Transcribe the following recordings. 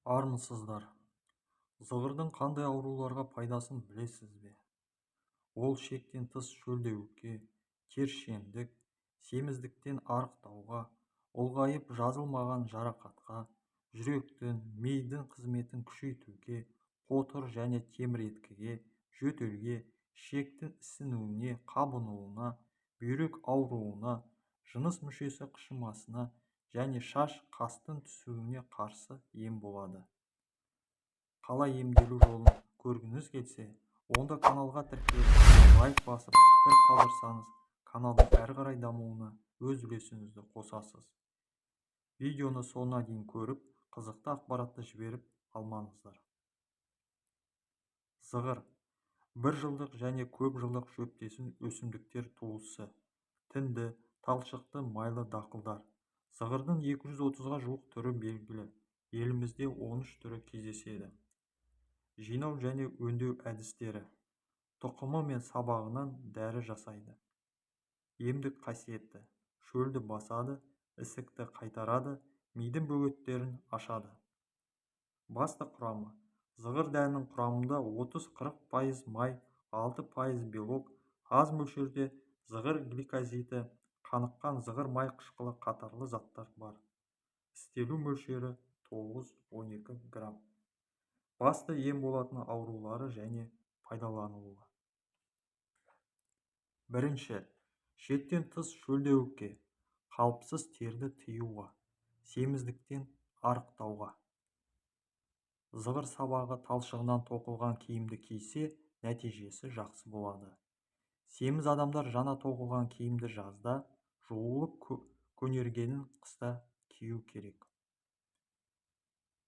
Армысыздар. Зығырдың қандай ауруларға пайдасын білесіз бе? Ол шектен тыс шөлдеуікке, тершеңдік, семіздіктен арықтауға, ұлғайып жазылмаған жарақатқа, жүректің, мидың қызметін күшейтуге, қотыр және теміреткіге, жөтелге, ішектің ісінуіне, қабынуына, бүйрек ауруына, жыныс мүшесі қышымасына және шаш қастың түсуіне қарсы ем болады. Қалай емделу жолын көргіңіз келсе, онда каналға тіркеліп, лайк басып, пікір қалдырсаңыз, каналдың әрі қарай дамуына өз үлесіңізді қосасыз. Видеоны соңына дейін көріп, қызықты ақпаратты жіберіп алмаңыздар. Зығыр бір жылдық және көп жылдық шөптесін өсімдіктер туысы. Тінді, талшықты майлы дақылдар. Зығырдың 230-ға жуық түрі белгілі. Елімізде 13 түрі кездеседі. Жинау және өңдеу әдістері. Тұқымы мен сабағынан дәрі жасайды. Емдік қасиеті: шөлді басады, ісікті қайтарады, мидың бөгеттерін ашады. Басты құрамы: зығыр дәнінің құрамында 30-40% май, 6% белок, аз мөлшерде зығыр гликозиді, қаныққан зығыр май қышқылы қатарлы заттар бар. Істелу мөлшері 9-12 грамм. Басты ем болатын аурулары және пайдалануы. Бірінші, шектен тыс шөлдеуікке, қалыпсыз терді тыюға, семіздіктен арықтауға. Зығыр сабағы талшығынан тоқылған киімді кисе, нәтижесі жақсы болады. Семіз адамдар жаңа тоқылған киімді жазда, жуылып көнергенін қыста кию керек.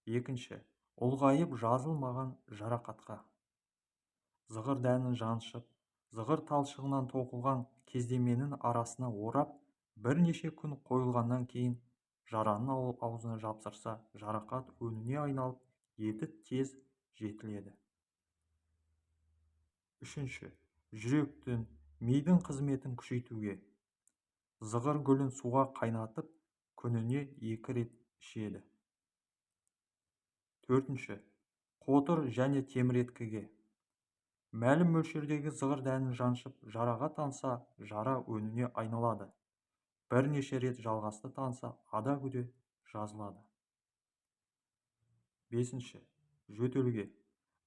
Екінші, ұлғайып жазылмаған жарақатқа. Зығыр дәнін жаншып, зығыр талшығынан тоқылған кездеменің арасына орап, бірнеше күн қойылғаннан кейін жараның аузына жапсырса, жарақат өніне айналып, еті тез жетіледі. Үшінші, жүректің, мидың қызметін күшейтуге. Зығыр гүлін суға қайнатып, күніне 2 рет ішеді. Төртінші, қотыр және теміреткіге. Мәлім мөлшердегі зығыр дәнін жаншып, жараға танса, жара өніне айналады. Бірнеше рет жалғасты танса, ада күде жазылады. Бесінші, жөтелге.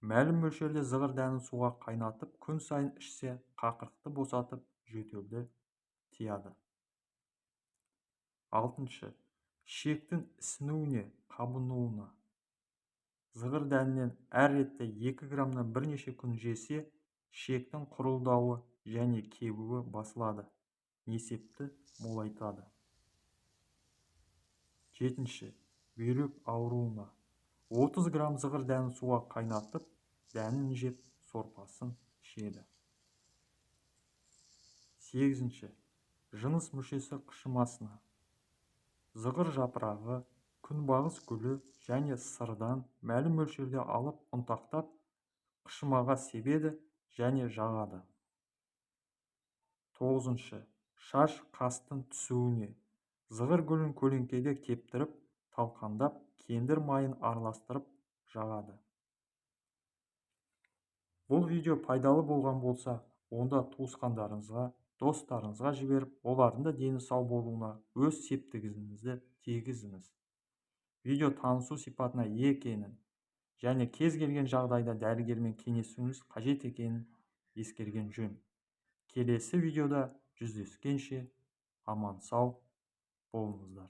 Мәлім мөлшерде зығыр дәнін суға қайнатып, күн сайын ішсе, қақырықты босатып, жөтелді тияды. Алтыншы, ішектің ісінуіне, қабынуына. Зығыр дәнінен әр ретте 2 граммнан бірнеше күн жесе, ішектің құрылдауы және кебуі басылады, несепті молайтады. Жетінші, бүйрек ауруына. 30 грамм зығыр дәнін суға қайнатып, дәнін жеп, сорпасын ішеді. Сегізінші, жыныс мүшесі қышымасына. Зығыр жапырағы, күнбағыс гүлі және сырдан мәлім мөлшерде алып ұнтақтап, қышымаға себеді және жағады. Тоғызыншы, шаш қастың түсуіне. Зығыр гүлін көлеңкеде кептіріп, талқандап, кендір майын араластырып жағады. Бұл видео пайдалы болған болса, онда туысқандарыңызға, достарыңызға жіберіп, олардың да дені сау болуына өз септігіңізді тигізіңіз. Видео танысу сипатына екенін және кез келген жағдайда дәрігермен кеңесуіңіз қажет екенін ескерген жөн. Келесі видеода жүздескенше аман сау болыңыздар.